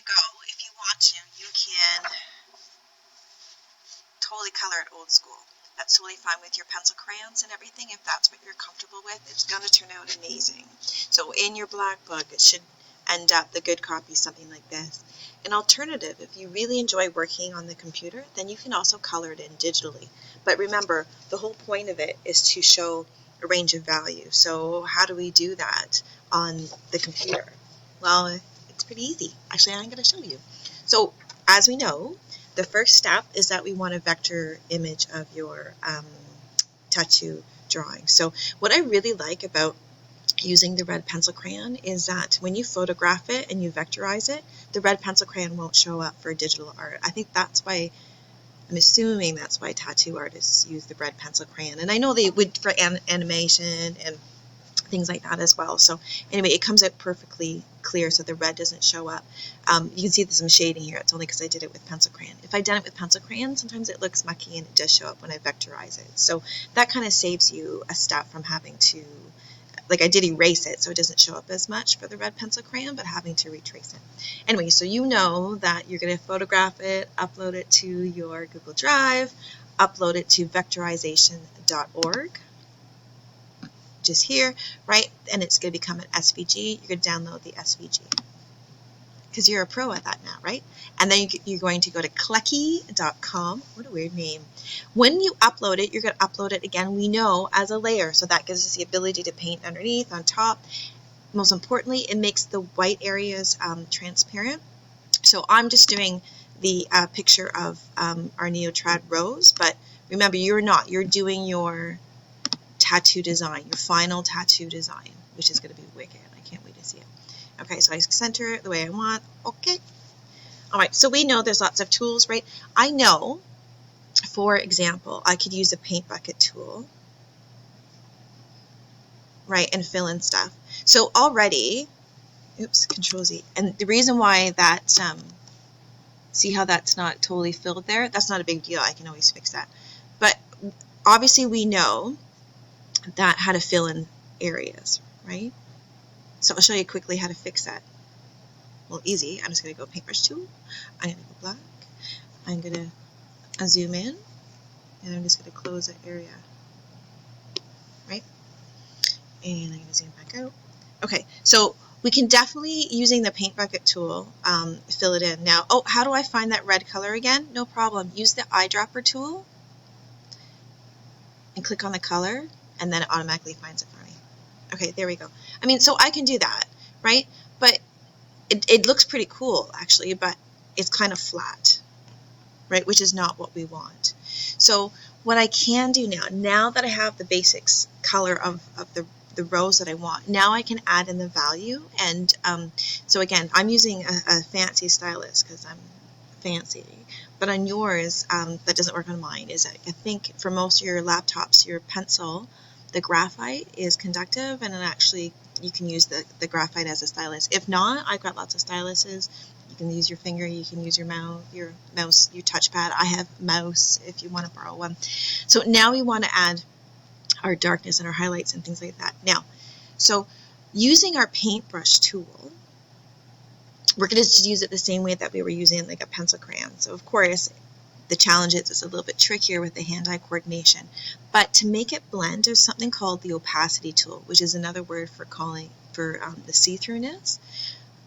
go, if you want to, you can totally color it old school. That's totally fine with your pencil crayons and everything. If that's what you're comfortable with, it's going to turn out amazing. So in your black book, it should end up, the good copy, something like this. An alternative, if you really enjoy working on the computer, then you can also color it in digitally. But remember, the whole point of it is to show a range of value. So how do we do that on the computer? Well, it's pretty easy. Actually, I'm going to show you. So as we know, the first step is that we want a vector image of your tattoo drawing. So what I really like about using the red pencil crayon is that when you photograph it and you vectorize it, the red pencil crayon won't show up for digital art. I think that's why, I'm assuming that's why tattoo artists use the red pencil crayon. And I know they would for animation and things like that as well. So anyway, it comes out perfectly clear so the red doesn't show up. You can see there's some shading here. It's only because I did it with pencil crayon. If I done it with pencil crayon, sometimes it looks mucky and it does show up when I vectorize it. So that kind of saves you a step from having to, like I did erase it so it doesn't show up as much for the red pencil crayon, but having to retrace it. Anyway, so you know that you're going to photograph it, upload it to your Google Drive, upload it to vectorization.org. Just here, right? And it's going to become an SVG. You're going to download the SVG because you're a pro at that now, right? And then you're going to go to Klecky.com. What a weird name. When you upload it, you're going to upload it again, we know, as a layer. So that gives us the ability to paint underneath, on top. Most importantly, it makes the white areas transparent. So I'm just doing the picture of our Neotrad rose, but remember, you're not. You're doing your tattoo design, your final tattoo design, which is going to be wicked. I can't wait to see it. Okay, so I center it the way I want. Okay. All right, so we know there's lots of tools, right? I know, for example, I could use a paint bucket tool, right, and fill in stuff. So already, oops, Control Z. And the reason why that, see how that's not totally filled there? That's not a big deal. I can always fix that. But obviously we know that how to fill in areas, right? So I'll show you quickly how to fix that. Well, easy. I'm just going to go paintbrush tool. I'm going to go black. I'm going to zoom in, and I'm just going to close that area, right? And I'm going to zoom back out. Okay, so we can definitely, using the paint bucket tool, fill it in. Now, oh, how do I find that red color again? No problem. Use the eyedropper tool and click on the color, and then it automatically finds it for me. Okay, there we go. I mean, so I can do that, right? But it looks pretty cool, actually, but it's kind of flat, right? Which is not what we want. So what I can do now that I have the basics color of the rows that I want, now I can add in the value. And so again, I'm using a fancy stylus because I'm fancy. But on yours, that doesn't work on mine, is I think for most of your laptops, your pencil, the graphite is conductive, and it actually you can use the graphite as a stylus. If not, I've got lots of styluses. You can use your finger, you can use your mouse, your touchpad. I have mouse if you want to borrow one. So now we want to add our darkness and our highlights and things like that. Now, so using our paintbrush tool, we're going to just use it the same way that we were using like a pencil crayon. So of course, the challenge is it's a little bit trickier with the hand-eye coordination. But to make it blend, there's something called the opacity tool, which is another word for the see-throughness.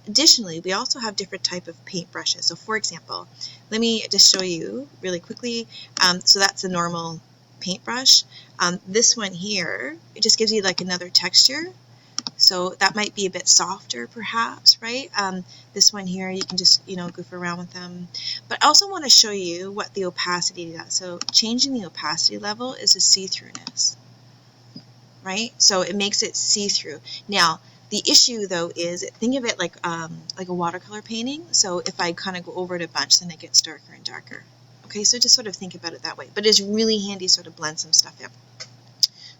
Additionally, we also have different type of paint brushes. So for example, let me just show you really quickly. So that's a normal paintbrush. This one here, it just gives you like another texture. So that might be a bit softer perhaps, right? This one here, you can just, goof around with them. But I also want to show you what the opacity does. So changing the opacity level is a see-throughness, right? So it makes it see-through. Now, the issue though is, think of it like a watercolor painting. So if I kind of go over it a bunch, then it gets darker and darker. Okay, so just sort of think about it that way. But it's really handy to sort of blend some stuff in.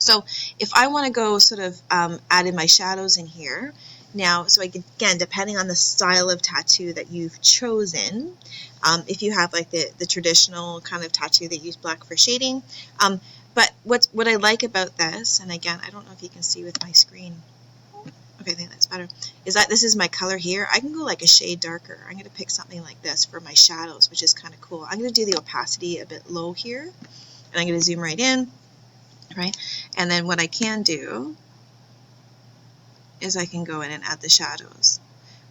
So if I want to go sort of add in my shadows in here, now, so again, depending on the style of tattoo that you've chosen, if you have like the traditional kind of tattoo that use black for shading, but what I like about this, and again, I don't know if you can see with my screen, Okay, I think that's better, is that this is my color here. I can go like a shade darker. I'm going to pick something like this for my shadows, which is kind of cool. I'm going to do the opacity a bit low here, and I'm going to zoom right in, right? And then what I can do is I can go in and add the shadows,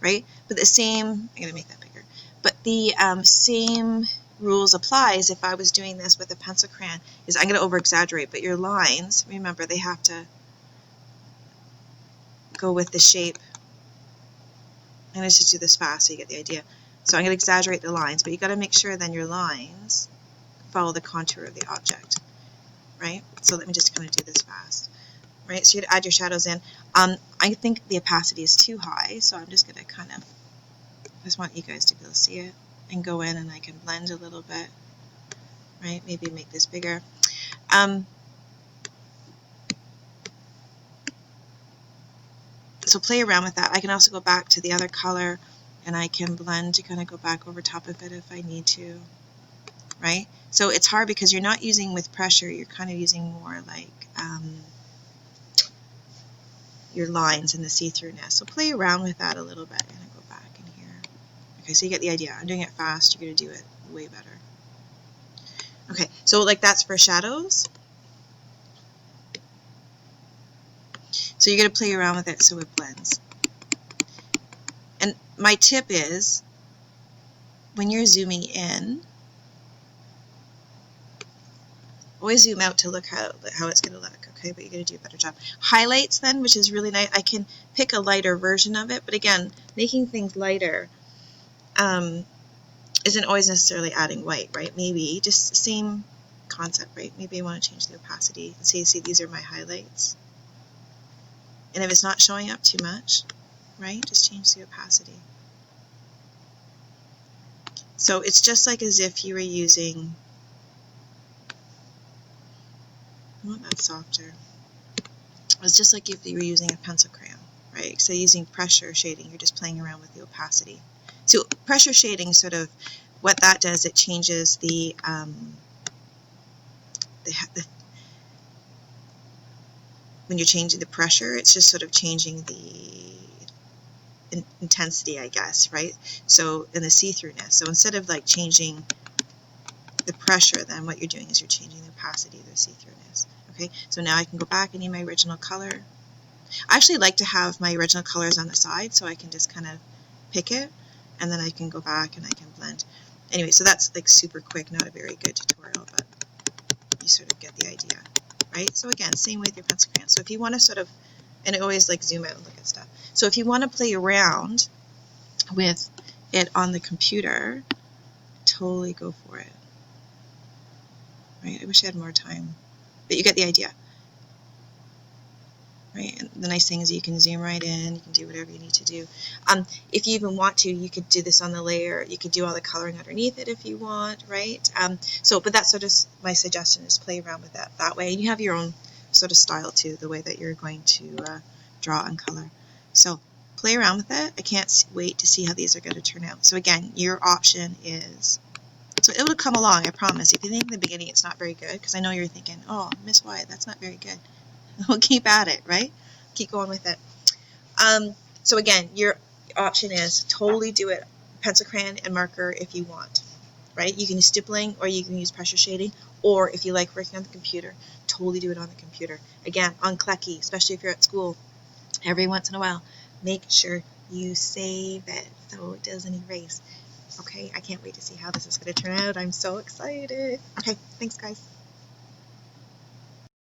right? But the same, I'm going to make that bigger, but the same rules applies if I was doing this with a pencil crayon, is I'm going to over exaggerate, but your lines, remember, they have to go with the shape. I'm going to just do this fast so you get the idea. So I'm going to exaggerate the lines, but you got to make sure then your lines follow the contour of the object, right? So let me just kind of do this fast, right? So you're going to add your shadows in. I think the opacity is too high, so I'm just going to kind of, I just want you guys to be able to see it and go in, and I can blend a little bit, right? Maybe make this bigger. So play around with that. I can also go back to the other color, and I can blend to kind of go back over top of it if I need to, right? So it's hard because you're not using with pressure, you're kind of using more like your lines and the see-throughness. So play around with that a little bit. I'm going to go back in here. Okay, so you get the idea. I'm doing it fast. You're going to do it way better. Okay, so like that's for shadows. So you're going to play around with it so it blends. And my tip is, when you're zooming in, always zoom out to look how it's going to look, okay? But you're going to do a better job. Highlights then, which is really nice. I can pick a lighter version of it, but again, making things lighter isn't always necessarily adding white, right? Maybe just same concept, right? Maybe I want to change the opacity and see these are my highlights. And if it's not showing up too much, right, just change the opacity. So it's just like as if you were using, I want that softer. It's just like if you were using a pencil crayon, right? So using pressure shading, you're just playing around with the opacity. So pressure shading, sort of, what that does, it changes the when you're changing the pressure, it's just sort of changing the intensity, I guess, right? So, in the see-throughness. So instead of like changing the pressure, then what you're doing is you're changing the opacity, the see-throughness. Okay, so now I can go back and need my original color. I actually like to have my original colors on the side, so I can just kind of pick it, and then I can go back and I can blend. Anyway, so that's like super quick, not a very good tutorial, but you sort of get the idea, right? So again, same with your pencil crayon. So if you want to sort of, and I always like zoom out and look at stuff. So if you want to play around with it on the computer, totally go for it. Right? I wish I had more time, but you get the idea. Right? And the nice thing is you can zoom right in, you can do whatever you need to do. If you even want to, you could do this on the layer, you could do all the coloring underneath it if you want, right? But that's sort of my suggestion, is play around with that way. And you have your own sort of style too, the way that you're going to draw and color. So play around with it. I can't wait to see how these are going to turn out. So again, your option is, so it will come along, I promise. If you think in the beginning it's not very good, because I know you're thinking, oh, Miss Wyatt, that's not very good. We'll keep at it, right? Keep going with it. So again, your option is totally do it pencil crayon and marker if you want, right? You can use stippling, or you can use pressure shading, or if you like working on the computer, totally do it on the computer. Again, on Clecky, especially if you're at school, every once in a while, make sure you save it so it doesn't erase. Okay, I can't wait to see how this is going to turn out. I'm so excited. Okay, thanks guys.